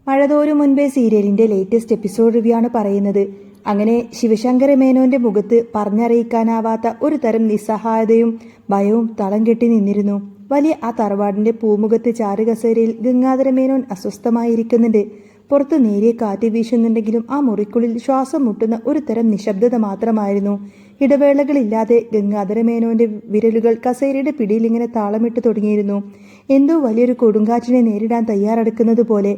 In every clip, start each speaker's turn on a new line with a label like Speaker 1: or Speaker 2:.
Speaker 1: മഴതോരും മുൻപേ സീരിയലിന്റെ latest episode review ആണ് പറയുന്നത്. അങ്ങനെ ശിവശങ്കര മേനോന്റെ മുഖത്ത് പറഞ്ഞറിയിക്കാനാവാത്ത ഒരു തരം നിസ്സഹായതയും ഭയവും തളം കെട്ടി നിന്നിരുന്നു. വലിയ ആ തറവാടിന്റെ പൂമുഖത്ത് ചാരുകസേരയിൽ ഗംഗാധര മേനോൻ അസ്വസ്ഥമായിരിക്കുന്നുണ്ട്. പുറത്ത് നേരിയ കാറ്റ് വീശുന്നുണ്ടെങ്കിലും ആ മുറിക്കുള്ളിൽ ശ്വാസം മുട്ടുന്ന ഒരു തരം നിശബ്ദത മാത്രമായിരുന്നു. ഇടവേളകളില്ലാതെ ഗംഗാധര മേനോന്റെ വിരലുകൾ കസേരയുടെ പിടിയിൽ ഇങ്ങനെ താളമിട്ട് തുടങ്ങിയിരുന്നു. എന്തോ വലിയൊരു കൊടുങ്കാറ്റിനെ നേരിടാൻ തയ്യാറെടുക്കുന്നത് പോലെ.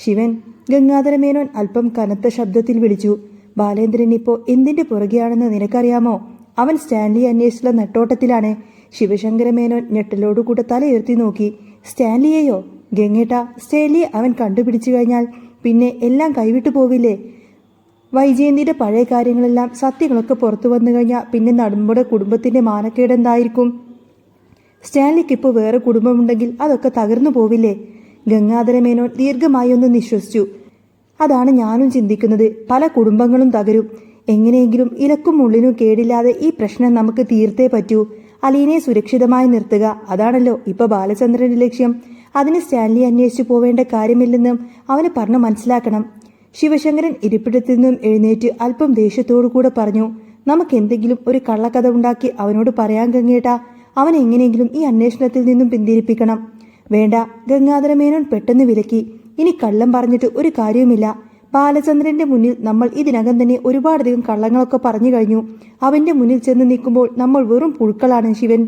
Speaker 1: ശിവൻ, ഗംഗാധര മേനോൻ അല്പം കനത്ത ശബ്ദത്തിൽ വിളിച്ചു. ബാലേന്ദ്രൻ ഇപ്പോ എന്തിന്റെ പുറകെയാണെന്ന് നിനക്കറിയാമോ? അവൻ സ്റ്റാൻലി അന്വേഷിച്ചുള്ള നെട്ടോട്ടത്തിലാണ്. ശിവശങ്കര മേനോൻ ഞെട്ടലോടുകൂടെ തലയുയർത്തി നോക്കി. സ്റ്റാൻലിയെയോ? ഗംഗേട്ട, സ്റ്റാൻലിയെ അവൻ കണ്ടുപിടിച്ചു കഴിഞ്ഞാൽ പിന്നെ എല്ലാം കൈവിട്ടു പോവില്ലേ? വൈജയന്തിയുടെ പഴയ കാര്യങ്ങളെല്ലാം സത്യങ്ങളൊക്കെ പുറത്തു വന്നു കഴിഞ്ഞാൽ പിന്നെ നമ്മുടെ കുടുംബത്തിന്റെ മാനക്കേടെന്തായിരിക്കും? സ്റ്റാൻലിക്കിപ്പോൾ വേറെ കുടുംബമുണ്ടെങ്കിൽ അതൊക്കെ തകർന്നു പോവില്ലേ? ഗംഗാധര മേനോൻ ദീർഘമായി ഒന്ന് നിശ്വസിച്ചു. അതാണ് ഞാനും ചിന്തിക്കുന്നത്. പല കുടുംബങ്ങളും തകരും. എങ്ങനെയെങ്കിലും ഇലക്കും ഉള്ളിനും കേടില്ലാതെ ഈ പ്രശ്നം നമുക്ക് തീർത്തേ പറ്റൂ. അലീനെ സുരക്ഷിതമായി നിർത്തുക, അതാണല്ലോ ഇപ്പൊ ബാലചന്ദ്രന്റെ ലക്ഷ്യം. അതിന് സ്റ്റാൻലി അന്വേഷിച്ചു പോവേണ്ട കാര്യമില്ലെന്നും അവന് പറഞ്ഞു മനസ്സിലാക്കണം. ശിവശങ്കരൻ ഇരിപ്പിടത്തിൽ നിന്നും എഴുന്നേറ്റ് അല്പം ദേഷ്യത്തോടു കൂടെ പറഞ്ഞു. നമുക്ക് എന്തെങ്കിലും ഒരു കള്ളക്കഥ ഉണ്ടാക്കി അവനോട് പറയാൻ ഗംഗേട്ടാ. അവൻ എങ്ങനെയെങ്കിലും ഈ അന്വേഷണത്തിൽ നിന്നും പിന്തിരിപ്പിക്കണം. വേണ്ട, ഗംഗാധര മേനോൻ പെട്ടെന്ന് വിലക്കി. ഇനി കള്ളം പറഞ്ഞിട്ട് ഒരു കാര്യവുമില്ല. ബാലചന്ദ്രന്റെ മുന്നിൽ നമ്മൾ ഇതിനകം തന്നെ ഒരുപാടധികം കള്ളങ്ങളൊക്കെ പറഞ്ഞു കഴിഞ്ഞു. അവന്റെ മുന്നിൽ ചെന്ന് നിൽക്കുമ്പോൾ നമ്മൾ വെറും പുഴുക്കളാണ്. ശിവൻ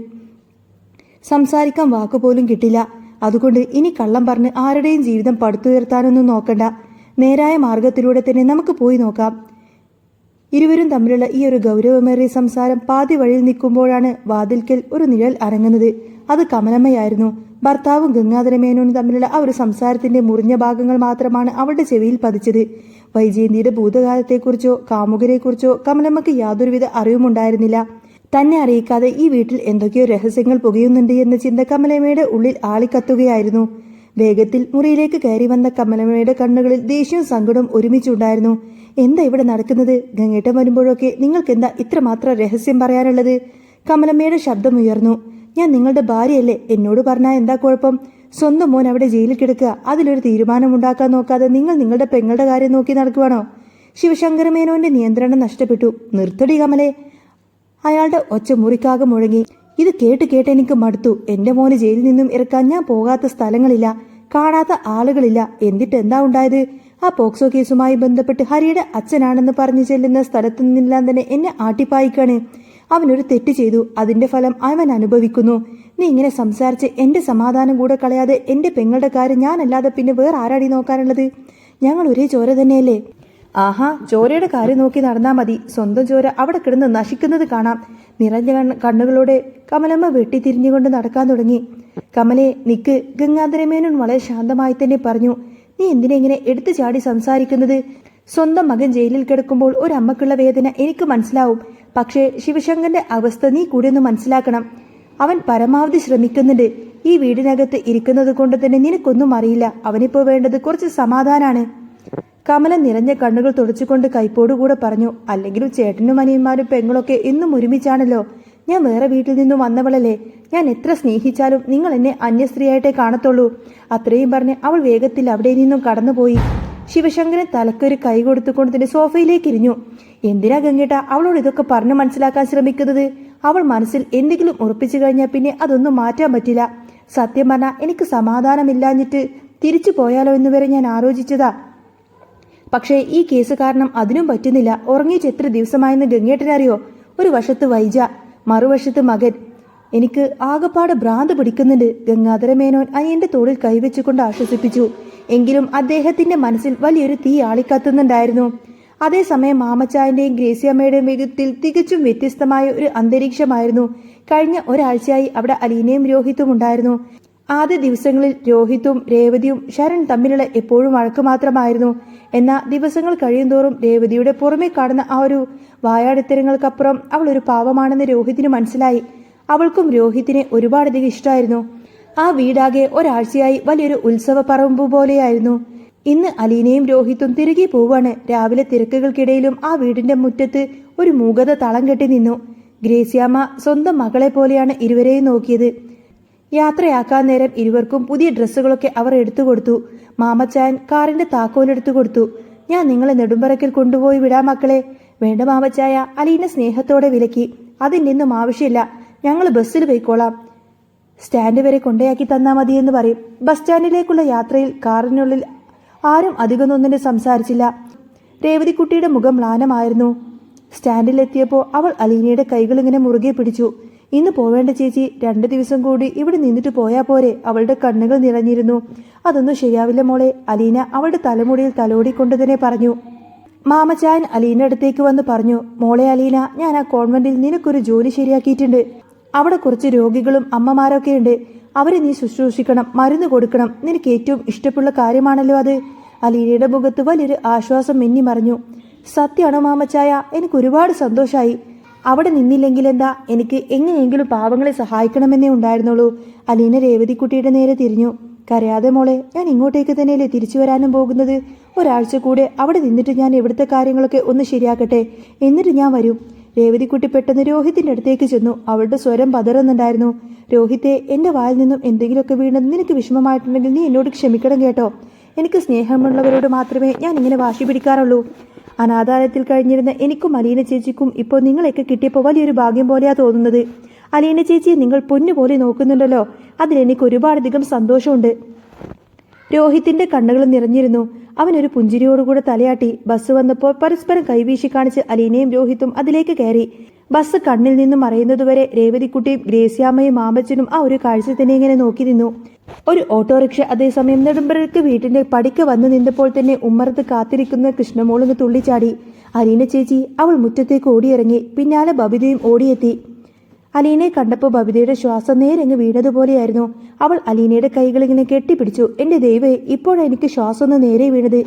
Speaker 1: സംസാരിക്കാൻ വാക്കുപോലും കിട്ടില്ല. അതുകൊണ്ട് ഇനി കള്ളം പറഞ്ഞ് ആരുടെയും ജീവിതം പടുത്തുയർത്താനൊന്നും നോക്കണ്ട. നേരായ മാർഗത്തിലൂടെ തന്നെ നമുക്ക് പോയി നോക്കാം. ഇരുവരും തമ്മിലുള്ള ഈ ഒരു ഗൗരവമേറിയ സംസാരം പാതി വഴിയിൽ നിൽക്കുമ്പോഴാണ് വാതിൽക്കൽ ഒരു നിഴൽ അരങ്ങുന്നത്. അത് കമലമ്മയായിരുന്നു. ഭർത്താവും ഗംഗാധര മേനോനും തമ്മിലുള്ള ആ ഒരു സംസാരത്തിന്റെ മുറിഞ്ഞ ഭാഗങ്ങൾ മാത്രമാണ് അവളുടെ ചെവിയിൽ പതിച്ചത്. വൈജയന്തിയുടെ ഭൂതകാലത്തെക്കുറിച്ചോ കാമുകനെക്കുറിച്ചോ കമലമ്മക്ക് യാതൊരുവിധ അറിവുമുണ്ടായിരുന്നില്ല. തന്നെ അറിയിക്കാതെ ഈ വീട്ടിൽ എന്തൊക്കെയോ രഹസ്യങ്ങൾ പുകയുന്നുണ്ട് എന്ന ചിന്ത കമലമ്മയുടെ ഉള്ളിൽ ആളിക്കത്തുകയായിരുന്നു. വേഗത്തിൽ മുറിയിലേക്ക് കയറി വന്ന കമലമ്മയുടെ കണ്ണുകളിൽ ദേഷ്യവും സങ്കടവും ഒരുമിച്ചുണ്ടായിരുന്നു. എന്താ ഇവിടെ നടക്കുന്നത്? ഗംഗേട്ടൻ വരുമ്പോഴൊക്കെ നിങ്ങൾക്കെന്താ ഇത്രമാത്രം രഹസ്യം പറയാനുള്ളത്? കമലമ്മയുടെ ശബ്ദം ഉയർന്നു. ഞാൻ നിങ്ങളുടെ ഭാര്യയല്ലേ, എന്നോട് പറഞ്ഞാൽ എന്താ കുഴപ്പം? സ്വന്തം മോൻ അവിടെ ജയിലിൽ കിടക്കുക, അതിലൊരു തീരുമാനമുണ്ടാക്കാൻ നോക്കാതെ നിങ്ങൾ നിങ്ങളുടെ പെങ്ങളുടെ കാര്യം നോക്കി നടക്കുവാണോ? ശിവശങ്കര മേനോന്റെ നിയന്ത്രണം നഷ്ടപ്പെട്ടു. നിർത്തടി കമലേ! അയാളുടെ ഒച്ച മുറിക്കാകെ മുഴങ്ങി. ഇത് കേട്ട് എനിക്ക് മടുത്തു. എന്റെ മോന് ജയിലിൽ നിന്നും ഇറക്കാൻ ഞാൻ പോകാത്ത സ്ഥലങ്ങളില്ല, കാണാത്ത ആളുകളില്ല. എന്നിട്ട് എന്താ ഉണ്ടായത്? ആ പോക്സോ കേസുമായി ബന്ധപ്പെട്ട് ഹരിയുടെ അച്ഛനാണെന്ന് പറഞ്ഞു ചെല്ലുന്ന സ്ഥലത്തു നിന്നെല്ലാം തന്നെ എന്നെ ആട്ടിപ്പായിക്കാണ്. അവനൊരു തെറ്റ് ചെയ്തു, അതിന്റെ ഫലം അവൻ അനുഭവിക്കുന്നു. നീ ഇങ്ങനെ സംസാരിച്ച് എന്റെ സമാധാനം കൂടെ കളയാതെ എന്റെ പെങ്ങളുടെ കാര്യം ഞാനല്ലാതെ പിന്നെ വേറെ ആരാടി നോക്കാനുള്ളത്? ഞങ്ങൾ ഒരേ ചോര തന്നെയല്ലേ? ആഹാ, ചോരയുടെ കാര്യം നോക്കി നടന്നാ മതി. സ്വന്തം ചോര അവിടെ കിടന്ന് നശിക്കുന്നത് കാണാം. നിറഞ്ഞ കണ്ണുകളോടെ കമലമ്മ വെട്ടിത്തിരിഞ്ഞുകൊണ്ട് നടക്കാൻ തുടങ്ങി. കമലേ, നിക്ക്! ഗംഗാധര മേനോൻ വളരെ ശാന്തമായി തന്നെ പറഞ്ഞു. നീ എന്തിനെങ്ങനെ എടുത്തു ചാടി സംസാരിക്കുന്നത്? സ്വന്തം മകൻ ജയിലിൽ കിടക്കുമ്പോൾ ഒരമ്മക്കുള്ള വേദന എനിക്ക് മനസ്സിലാവും. പക്ഷേ ശിവശങ്കരന്റെ അവസ്ഥ നീ കൂടി ഒന്ന് മനസ്സിലാക്കണം. അവൻ പരമാവധി ശ്രമിക്കുന്നുണ്ട്. ഈ വീടിനകത്ത് ഇരിക്കുന്നത് കൊണ്ട് തന്നെ നിനക്കൊന്നും അറിയില്ല. അവനിപ്പോ വേണ്ടത് കുറച്ച് സമാധാനാണ്. കമല നിറഞ്ഞ കണ്ണുകൾ തുടച്ചുകൊണ്ട് കൈപ്പോടുകൂടെ പറഞ്ഞു. അല്ലെങ്കിലും ചേട്ടനും അനിയന്മാരും പെങ്ങളൊക്കെ എന്നും ഒരുമിച്ചാണല്ലോ. ഞാൻ വേറെ വീട്ടിൽ നിന്നും വന്നവളല്ലേ. ഞാൻ എത്ര സ്നേഹിച്ചാലും നിങ്ങൾ എന്നെ അന്യസ്ത്രീയായിട്ടേ കാണത്തുള്ളൂ. അത്രയും പറഞ്ഞ് അവൾ വേഗത്തിൽ അവിടെ നിന്നും കടന്നുപോയി. ശിവശങ്കരൻ തലക്കൊരു കൈ കൊടുത്തുകൊണ്ട് തന്നെ സോഫയിലേക്ക് ഇരിഞ്ഞു. എന്തിനാ ഗംഗേട്ട അവളോട് ഇതൊക്കെ പറഞ്ഞു മനസ്സിലാക്കാൻ ശ്രമിക്കുന്നത്? അവൾ മനസ്സിൽ എന്തെങ്കിലും ഉറപ്പിച്ചു കഴിഞ്ഞാൽ പിന്നെ അതൊന്നും മാറ്റാൻ പറ്റില്ല. സത്യം പറഞ്ഞാൽ എനിക്ക് സമാധാനമില്ലാഞ്ഞിട്ട് തിരിച്ചു പോയാലോ എന്ന് വരെ ഞാൻ ആലോചിച്ചതാ. പക്ഷേ ഈ കേസ് കാരണം അതിനും പറ്റുന്നില്ല. ഉറങ്ങിയിട്ട് എത്ര ദിവസമായെന്ന് ഗംഗേട്ടനറിയോ? ഒരു വശത്ത് വൈജ, മറുവശത്ത് മകൻ. എനിക്ക് ആകപ്പാട് ഭ്രാന്ത് പിടിക്കുന്നുണ്ട്. ഗംഗാധര മേനോൻ അനിയന്റെ തോളിൽ കൈവച്ചുകൊണ്ട് ആശ്വസിപ്പിച്ചു. എങ്കിലും അദ്ദേഹത്തിന്റെ മനസ്സിൽ വലിയൊരു തീ ആളിക്കത്തുന്നുണ്ടായിരുന്നു. അതേസമയം മാമച്ചായന്റെയും ഗ്രേസിയമ്മയുടെയും വേഗത്തിൽ തികച്ചും വ്യത്യസ്തമായ ഒരു അന്തരീക്ഷമായിരുന്നു. കഴിഞ്ഞ ഒരാഴ്ചയായി അവിടെ അലീനയും രോഹിത്തും ഉണ്ടായിരുന്നു. ആദ്യ ദിവസങ്ങളിൽ രോഹിത്തും രേവതിയും ശരൺ തമ്മിലുള്ള എപ്പോഴും വഴക്ക് മാത്രമായിരുന്നു. എന്നാൽ ദിവസങ്ങൾ കഴിയുന്തോറും രേവതിയുടെ പുറമെ കാണുന്ന ആ ഒരു വായാടിത്തരങ്ങൾക്കപ്പുറം അവൾ ഒരു പാവമാണെന്ന് രോഹിത്തിന് മനസ്സിലായി. അവൾക്കും രോഹിത്തിനെ ഒരുപാടധികം ഇഷ്ടമായിരുന്നു. ആ വീടാകെ ഒരാഴ്ചയായി വലിയൊരു ഉത്സവ പറമ്പ് പോലെയായിരുന്നു. ഇന്ന് അലീനയും രോഹിത്തും തിരികെ പോവാണ്. രാവിലെ തിരക്കുകൾക്കിടയിലും ആ വീടിന്റെ മുറ്റത്ത് ഒരു മൂകത തളം കെട്ടി നിന്നു. ഗ്രേസിയാമ്മ സ്വന്തം മകളെ പോലെയാണ് ഇരുവരെയും നോക്കിയത്. യാത്രയാക്കാൻ നേരം ഇരുവർക്കും പുതിയ ഡ്രസ്സുകളൊക്കെ അവർ എടുത്തു കൊടുത്തു. മാമച്ചായൻ കാറിന്റെ താക്കോലെടുത്തു കൊടുത്തു. ഞാൻ നിങ്ങളെ നെടുമ്പറക്കിൽ കൊണ്ടുപോയി വിടാം മക്കളെ. വേണ്ട മാമച്ചായ, അലീന സ്നേഹത്തോടെ വിലക്കി. അതിൻ്റെ ഒന്നും ആവശ്യമില്ല, ഞങ്ങൾ ബസ്സിൽ പോയിക്കോളാം. സ്റ്റാൻഡ് വരെ കൊണ്ടയാക്കി തന്നാ മതിയെന്ന് പറയും. ബസ് സ്റ്റാൻഡിലേക്കുള്ള യാത്രയിൽ കാറിനുള്ളിൽ ആരും അധികമൊന്നും സംസാരിച്ചില്ല. രേവതിക്കുട്ടിയുടെ മുഖം മ്ലാനമായിരുന്നു. സ്റ്റാൻഡിലെത്തിയപ്പോൾ അവൾ അലീനയുടെ കൈകൾ ഇങ്ങനെ മുറുകെ പിടിച്ചു. ഇന്ന് പോവേണ്ട ചേച്ചി, 2 ദിവസം കൂടി ഇവിടെ നിന്നിട്ട് പോയാ പോരെ? അവളുടെ കണ്ണുകൾ നിറഞ്ഞിരുന്നു. അതൊന്നും ശരിയാവില്ല മോളെ, അലീന അവളുടെ തലമുടിയിൽ തലോടിക്കൊണ്ട് തന്നെ പറഞ്ഞു. മാമച്ചായൻ അലീന അടുത്തേക്ക് വന്ന് പറഞ്ഞു, മോളെ അലീന, ഞാൻ ആ കോൺവെന്റിൽ നിനക്കൊരു ജോലി ശരിയാക്കിയിട്ടുണ്ട്. അവിടെ കുറച്ച് രോഗികളും അമ്മമാരൊക്കെ ഉണ്ട്. അവരെ നീ ശുശ്രൂഷിക്കണം, മരുന്ന് കൊടുക്കണം. നിനക്ക് ഏറ്റവും ഇഷ്ടമുള്ള കാര്യമാണല്ലോ അത്. അലീനയുടെ മുഖത്ത് വലിയൊരു ആശ്വാസം മിന്നി മറിഞ്ഞു. സത്യമാണോ മാമച്ചായ? എനിക്ക് ഒരുപാട് സന്തോഷമായി. അവിടെ നിന്നില്ലെങ്കിൽ എന്താ, എനിക്ക് എങ്ങനെയെങ്കിലും പാവങ്ങളെ സഹായിക്കണമെന്നേ ഉണ്ടായിരുന്നുള്ളൂ. അലീന രേവതിക്കുട്ടിയുടെ നേരെ തിരിഞ്ഞു. കരയാതെ മോളെ, ഞാൻ ഇങ്ങോട്ടേക്ക് തന്നെയല്ലേ തിരിച്ചു വരാനും പോകുന്നത്. ഒരാഴ്ച കൂടെ അവിടെ നിന്നിട്ട് ഞാൻ ഇവിടുത്തെ കാര്യങ്ങളൊക്കെ ഒന്ന് ശരിയാക്കട്ടെ, എന്നിട്ട് ഞാൻ വരും. രേവതിക്കുട്ടി പെട്ടെന്ന് രോഹിത്തിന്റെ അടുത്തേക്ക് ചെന്നു. അവളുടെ സ്വരം പതറുന്നുണ്ടായിരുന്നു. രോഹിത്തെ, എന്റെ വായിൽ നിന്നും എന്തെങ്കിലുമൊക്കെ വീണത് നിനക്ക് വിഷമമായിട്ടുണ്ടെങ്കിൽ നീ എന്നോട് ക്ഷമിക്കണം കേട്ടോ. എനിക്ക് സ്നേഹമുള്ളവരോട് മാത്രമേ ഞാൻ ഇങ്ങനെ വാശി പിടിക്കാറുള്ളൂ. അനാഥാലയത്തിൽ കഴിഞ്ഞിരുന്ന എനിക്കും അലീന ചേച്ചിക്കും ഇപ്പോൾ നിങ്ങളെയൊക്കെ കിട്ടിയപ്പോൾ വലിയൊരു ഭാഗ്യം പോലെയാ തോന്നുന്നത്. അലീന ചേച്ചിയെ നിങ്ങൾ പൊന്നുപോലെ നോക്കുന്നുണ്ടല്ലോ, അതിലെനിക്ക് ഒരുപാടധികം സന്തോഷമുണ്ട്. രോഹിത്തിന്റെ കണ്ണുകൾ നിറഞ്ഞിരുന്നു. അവനൊരു പുഞ്ചിരിയോടുകൂടെ തലയാട്ടി. ബസ് വന്നപ്പോൾ പരസ്പരം കൈവീശി കാണിച്ച് അലീനയും രോഹിത്തും അതിലേക്ക് കയറി. ബസ് കണ്ണിൽ നിന്നും മറയുന്നതുവരെ രേവതിക്കുട്ടിയും ഗ്രേസ്യാമ്മയും മാമച്ചനും ആ ഒരു കാഴ്ച തന്നെ ഇങ്ങനെ നോക്കി നിന്നു. ഒരു ഓട്ടോറിക്ഷ അതേസമയം നെടുമ്പറയ്ക്ക് വീട്ടിന്റെ പടിക്ക് വന്നു നിന്നപ്പോൾ തന്നെ ഉമ്മറത്ത് കാത്തിരിക്കുന്ന കൃഷ്ണമോളൊന്ന് തുള്ളിച്ചാടി. അലീന ചേച്ചി, അവൾ മുറ്റത്തേക്ക് ഓടിയിറങ്ങി. പിന്നാലെ ബബിതയും ഓടിയെത്തി. അലീനയെ കണ്ടപ്പോൾ ബബിതയുടെ ശ്വാസം നേരങ്ങ് വീണതുപോലെയായിരുന്നു. അവൾ അലീനയുടെ കൈകൾ ഇങ്ങനെ കെട്ടിപ്പിടിച്ചു. എന്റെ ദൈവേ, ഇപ്പോഴാണ് എനിക്ക് ശ്വാസം ഒന്ന് നേരെ വീണത്.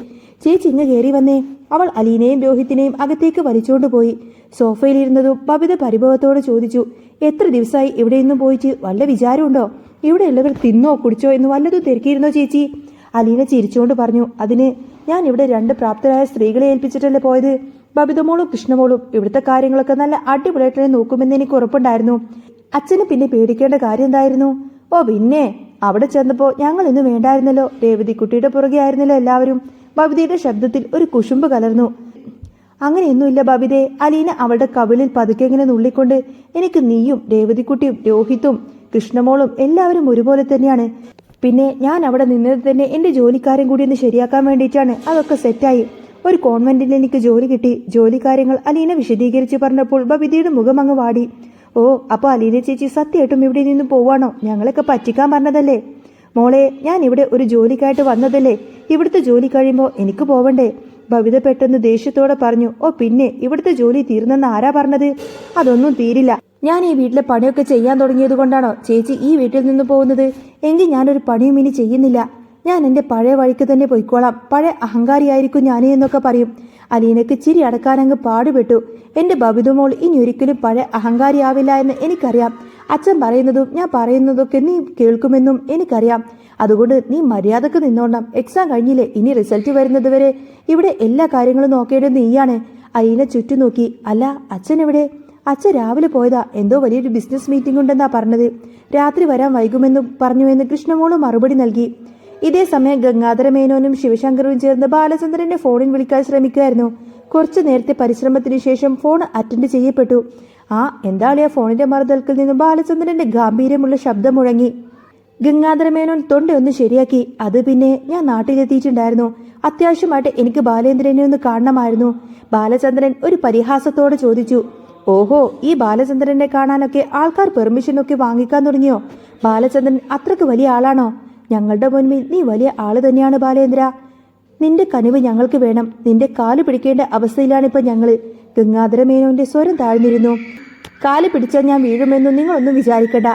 Speaker 1: ചേച്ചി ഇങ്ങ് കയറി വന്നേ. അവൾ അലീനയും രോഹിത്തിനെയും അകത്തേക്ക് വലിച്ചുകൊണ്ടുപോയി. സോഫയിലിരുന്നതും ബബിത പരിഭവത്തോടെ ചോദിച്ചു, എത്ര ദിവസമായി ഇവിടെ നിന്നും പോയിട്ട്? വല്ല വിചാരമുണ്ടോ? ഇവിടെയുള്ളവർ തിന്നോ കുടിച്ചോ എന്ന് വല്ലതും തിരക്കിയിരുന്നോ ചേച്ചി? അലീന ചിരിച്ചുകൊണ്ട് പറഞ്ഞു, അതിന് ഞാൻ ഇവിടെ 2 പ്രാപ്തരായ സ്ത്രീകളെ ഏൽപ്പിച്ചിട്ടല്ലേ പോയത്. ബബിതമോളും കൃഷ്ണമോളും ഇവിടുത്തെ കാര്യങ്ങളൊക്കെ നല്ല അടിപൊളിയായിട്ട് നോക്കുമെന്ന് എനിക്ക് ഉറപ്പുണ്ടായിരുന്നു. അച്ഛന് പിന്നെ പേടിക്കേണ്ട കാര്യം എന്തായിരുന്നു? ഓ പിന്നെ, അവിടെ ചെന്നപ്പോൾ ഞങ്ങൾ ഇന്ന് വേണ്ടായിരുന്നല്ലോ. രേവതിക്കുട്ടിയുടെ പുറകെ ആയിരുന്നല്ലോ എല്ലാവരും. ബബിതയുടെ ശബ്ദത്തിൽ ഒരു കുശുമ്പ് കലർന്നു. അങ്ങനെയൊന്നുമില്ല ബബിതേ. അലീന അവളുടെ കവിളിൽ പതുക്കെ ഇങ്ങനെ നുള്ളിക്കൊണ്ട്, എനിക്ക് നീയും രേവതിക്കുട്ടിയും രോഹിത്തും കൃഷ്ണമോളും എല്ലാവരും ഒരുപോലെ തന്നെയാണ്. പിന്നെ ഞാൻ അവിടെ നിന്നത് തന്നെ എന്റെ ജോലിക്കാരൻ കൂടി ഒന്ന് ശരിയാക്കാൻ വേണ്ടിയിട്ടാണ്. അതൊക്കെ സെറ്റായി. ഒരു കോൺവെന്റിൽ എനിക്ക് ജോലി കിട്ടി. ജോലിക്കാര്യങ്ങൾ അലീന വിശദീകരിച്ച് പറഞ്ഞപ്പോൾ ബബിതയുടെ മുഖം അങ്ങ് വാടി. ഓ, അപ്പോൾ അലീന ചേച്ചി സത്യമായിട്ടും ഇവിടെ നിന്ന് പോവാണോ? ഞങ്ങളൊക്കെ പറ്റിക്കാൻ പറഞ്ഞതല്ലേ? മോളെ, ഞാൻ ഇവിടെ ഒരു ജോലിക്കായിട്ട് വന്നതല്ലേ. ഇവിടുത്തെ ജോലി കഴിയുമ്പോൾ എനിക്ക് പോവണ്ടേ? ബബിത പെട്ടെന്ന് ദേഷ്യത്തോടെ പറഞ്ഞു. ഓ പിന്നെ, ഇവിടുത്തെ ജോലി തീർന്നെന്ന് ആരാ പറഞ്ഞത്? അതൊന്നും തീരില്ല. ഞാൻ ഈ വീട്ടിലെ പണിയൊക്കെ ചെയ്യാൻ തുടങ്ങിയത് കൊണ്ടാണോ ചേച്ചി ഈ വീട്ടിൽ നിന്ന് പോകുന്നത്? എങ്കിൽ ഞാനൊരു പണിയും ഇനി ചെയ്യുന്നില്ല. ഞാൻ എൻ്റെ പഴയ വഴിക്ക് തന്നെ പോയിക്കോളാം. പഴയ അഹങ്കാരിയായിരിക്കും ഞാനേ എന്നൊക്കെ പറയും. അലീനക്ക് ചിരി അടക്കാനങ്ങ് പാടുപെട്ടു. എൻ്റെ ബബിതുമോൾ ഇനി ഒരിക്കലും പഴയ അഹങ്കാരിയാവില്ല എന്ന് എനിക്കറിയാം. അച്ഛൻ പറയുന്നതും ഞാൻ പറയുന്നതൊക്കെ നീ കേൾക്കുമെന്നും എനിക്കറിയാം. അതുകൊണ്ട് നീ മര്യാദക്ക് നിന്നോണം. എക്സാം കഴിഞ്ഞില്ലേ, ഇനി റിസൾട്ട് വരുന്നത് വരെ ഇവിടെ എല്ലാ കാര്യങ്ങളും നോക്കേണ്ടത് നീയാണ്. അലീന ചുറ്റും നോക്കി. അല്ല, അച്ഛൻ എവിടെ? അച്ഛൻ രാവിലെ പോയതാ. എന്തോ വലിയൊരു ബിസിനസ് മീറ്റിംഗ് ഉണ്ടെന്നാ പറഞ്ഞത്. രാത്രി വരാൻ വൈകുമെന്നും പറഞ്ഞുവെന്ന് കൃഷ്ണമോളും മറുപടി നൽകി. ഇതേ സമയം ഗംഗാധര മേനോനും ശിവശങ്കറും ചേർന്ന് ബാലചന്ദ്രന്റെ ഫോണിൽ വിളിക്കാൻ ശ്രമിക്കുകയായിരുന്നു. കുറച്ചു നേരത്തെ പരിശ്രമത്തിന് ശേഷം ഫോൺ അറ്റൻഡ് ചെയ്യപ്പെട്ടു. ആ എന്താളിയാ? ഫോണിന്റെ മറുതൽക്കിൽ നിന്നും ബാലചന്ദ്രന്റെ ഗാംഭീര്യമുള്ള ശബ്ദം മുഴങ്ങി. ഗംഗാധര മേനോൻ തൊണ്ടയൊന്ന് ശരിയാക്കി. അത് പിന്നെ, ഞാൻ നാട്ടിലെത്തിയിട്ടുണ്ടായിരുന്നു. അത്യാവശ്യമായിട്ട് എനിക്ക് ബാലേന്ദ്രനെ ഒന്ന് കാണണമായിരുന്നു. ബാലചന്ദ്രൻ ഒരു പരിഹാസത്തോടെ ചോദിച്ചു. ഓഹോ, ഈ ബാലചന്ദ്രനെ കാണാനൊക്കെ ആൾക്കാർ പെർമിഷനൊക്കെ വാങ്ങിക്കാൻ തുടങ്ങിയോ? ബാലചന്ദ്രൻ അത്രക്ക് വലിയ ആളാണോ? ഞങ്ങളുടെ മുൻപിൽ നീ വലിയ ആള് തന്നെയാണ് ബാലേന്ദ്ര. നിന്റെ കനിവ് ഞങ്ങൾക്ക് വേണം. നിന്റെ കാല് പിടിക്കേണ്ട അവസ്ഥയിലാണിപ്പോൾ ഞങ്ങള്. ഗംഗാധര മേനോന്റെ സ്വരം താഴ്ന്നിരുന്നു. കാല് പിടിച്ചാൽ ഞാൻ വീഴുമെന്നും നിങ്ങളൊന്നും വിചാരിക്കണ്ട.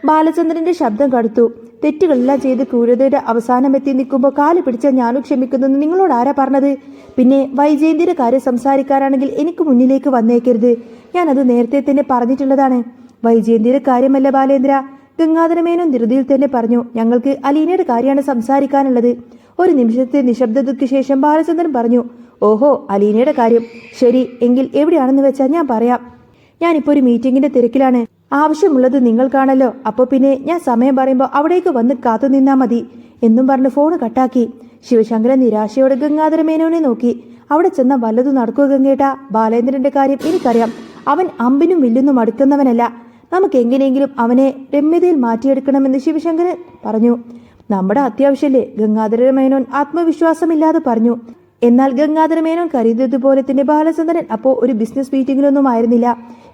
Speaker 1: ബാലചന്ദ്രന്റെ ശബ്ദം കടുത്തു. തെറ്റുകളെല്ലാം ചെയ്ത് ക്രൂരതയുടെ അവസാനം എത്തി നിൽക്കുമ്പോൾ കാല് പിടിച്ചാൽ ഞാനും ക്ഷമിക്കുന്നെന്ന് നിങ്ങളോട് ആരാ പറഞ്ഞത്? പിന്നെ വൈജയന്തിയുടെ കാര്യം സംസാരിക്കാനാണെങ്കിൽ എനിക്ക് മുന്നിലേക്ക് വന്നേക്കരുത്. ഞാനത് നേരത്തെ തന്നെ പറഞ്ഞിട്ടുള്ളതാണ്. വൈജയന്തിയുടെ കാര്യമല്ല ബാലേന്ദ്ര. ഗംഗാധര മേനോൻ ധൃതിയിൽ തന്നെ പറഞ്ഞു. ഞങ്ങൾക്ക് അലീനയുടെ കാര്യമാണ് സംസാരിക്കാനുള്ളത്. ഒരു നിമിഷത്തെ നിശബ്ദതയ്ക്ക് ശേഷം ബാലചന്ദ്രൻ പറഞ്ഞു. ഓഹോ, അലീനയുടെ കാര്യം. ശരി, എങ്കിൽ എവിടെയാണെന്ന് വെച്ചാൽ ഞാൻ പറയാം. ഞാനിപ്പോൾ ഒരു മീറ്റിംഗിന്റെ തിരക്കിലാണ്. ആവശ്യമുള്ളത് നിങ്ങൾക്കാണല്ലോ, അപ്പോൾ പിന്നെ ഞാൻ സമയം പറയുമ്പോൾ അവിടേക്ക് വന്ന് കാത്തു നിന്നാ മതി എന്നും പറഞ്ഞ് ഫോൺ കട്ടാക്കി. ശിവശങ്കരൻ നിരാശയോടെ ഗംഗാധര മേനോനെ നോക്കി. അവിടെ ചെന്ന വല്ലതും നടക്കുക ഗംഗേട്ടാ? ബാലേന്ദ്രന്റെ കാര്യം എനിക്കറിയാം. അവൻ അമ്പിനും വില്ലിനും അടുക്കുന്നവനല്ല. നമുക്ക് എങ്ങനെയെങ്കിലും അവനെ രമ്യതയിൽ മാറ്റിയെടുക്കണമെന്ന് ശിവശങ്കരൻ പറഞ്ഞു. നമ്മുടെ അത്യാവശ്യമല്ലേ? ഗംഗാധര മേനോൻ ആത്മവിശ്വാസമില്ലാതെ പറഞ്ഞു. എന്നാൽ ഗംഗാധര മേനോൻ കരുതിയതുപോലെ തന്നെ ബാലചന്ദ്രൻ അപ്പോൾ ഒരു ബിസിനസ് മീറ്റിംഗിലൊന്നും ആയിരുന്നില്ല.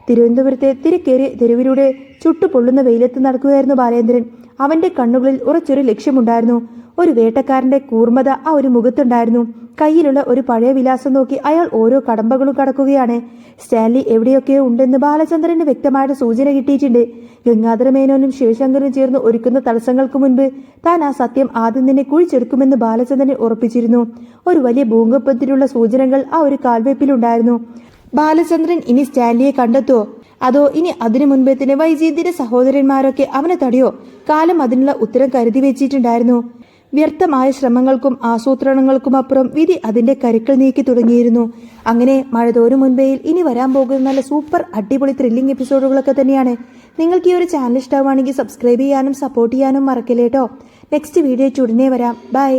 Speaker 1: തിരുവനന്തപുരത്തെ തിരക്കേറിയ തെരുവിലൂടെ ചുട്ടുപൊള്ളുന്ന വെയിലത്ത് നടക്കുകയായിരുന്നു ബാലേന്ദ്രൻ. അവന്റെ കണ്ണുകളിൽ ഉറച്ചൊരു ലക്ഷ്യമുണ്ടായിരുന്നു. ഒരു വേട്ടക്കാരന്റെ കൂർമ്മത ആ ഒരു മുഖത്തുണ്ടായിരുന്നു. കയ്യിലുള്ള ഒരു പഴയ വിലാസം നോക്കി അയാൾ ഓരോ കടമ്പകളും കടക്കുകയാണ്. സ്റ്റാൻലി എവിടെയൊക്കെയോ ഉണ്ടെന്ന് ബാലചന്ദ്രന് വ്യക്തമായിട്ട് സൂചന കിട്ടിയിട്ടുണ്ട്. ഗംഗാധര മേനോനും ശിവശങ്കരും ചേർന്ന് ഒരുക്കുന്ന തടസ്സങ്ങൾക്ക് മുൻപ് താൻ ആ സത്യം ആദ്യം തന്നെ കുഴിച്ചെടുക്കുമെന്ന് ബാലചന്ദ്രൻ ഉറപ്പിച്ചിരുന്നു. ഒരു വലിയ ഭൂകമ്പത്തിലുള്ള സൂചനകൾ ആ ഒരു കാൽവെപ്പിലുണ്ടായിരുന്നു. ബാലചന്ദ്രൻ ഇനി സ്റ്റാൻലിയെ കണ്ടെത്തുവോ? അതോ ഇനി അതിനു മുൻപേ തന്നെ വൈജയന്തിന്റെ സഹോദരന്മാരൊക്കെ അവനെ തടയോ? കാലം അതിനുള്ള ഉത്തരം കരുതി വെച്ചിട്ടുണ്ടായിരുന്നു. വ്യർത്ഥമായ ശ്രമങ്ങൾക്കും ആസൂത്രണങ്ങൾക്കും അപ്പുറം വിധി അതിന്റെ കരുക്കൾ നീക്കി തുടങ്ങിയിരുന്നു. അങ്ങനെ മഴ തോരും മുൻപേയിൽ ഇനി വരാൻ പോകുന്ന നല്ല സൂപ്പർ അടിപൊളി ത്രില്ലിംഗ് എപ്പിസോഡുകളൊക്കെ തന്നെയാണ്. നിങ്ങൾക്ക് ഈ ഒരു ചാനൽ ഇഷ്ടമാണെങ്കിൽ സബ്സ്ക്രൈബ് ചെയ്യാനും സപ്പോർട്ട് ചെയ്യാനും മറക്കല്ലേട്ടോ. നെക്സ്റ്റ് വീഡിയോ ഉടനെ വരാം. ബൈ.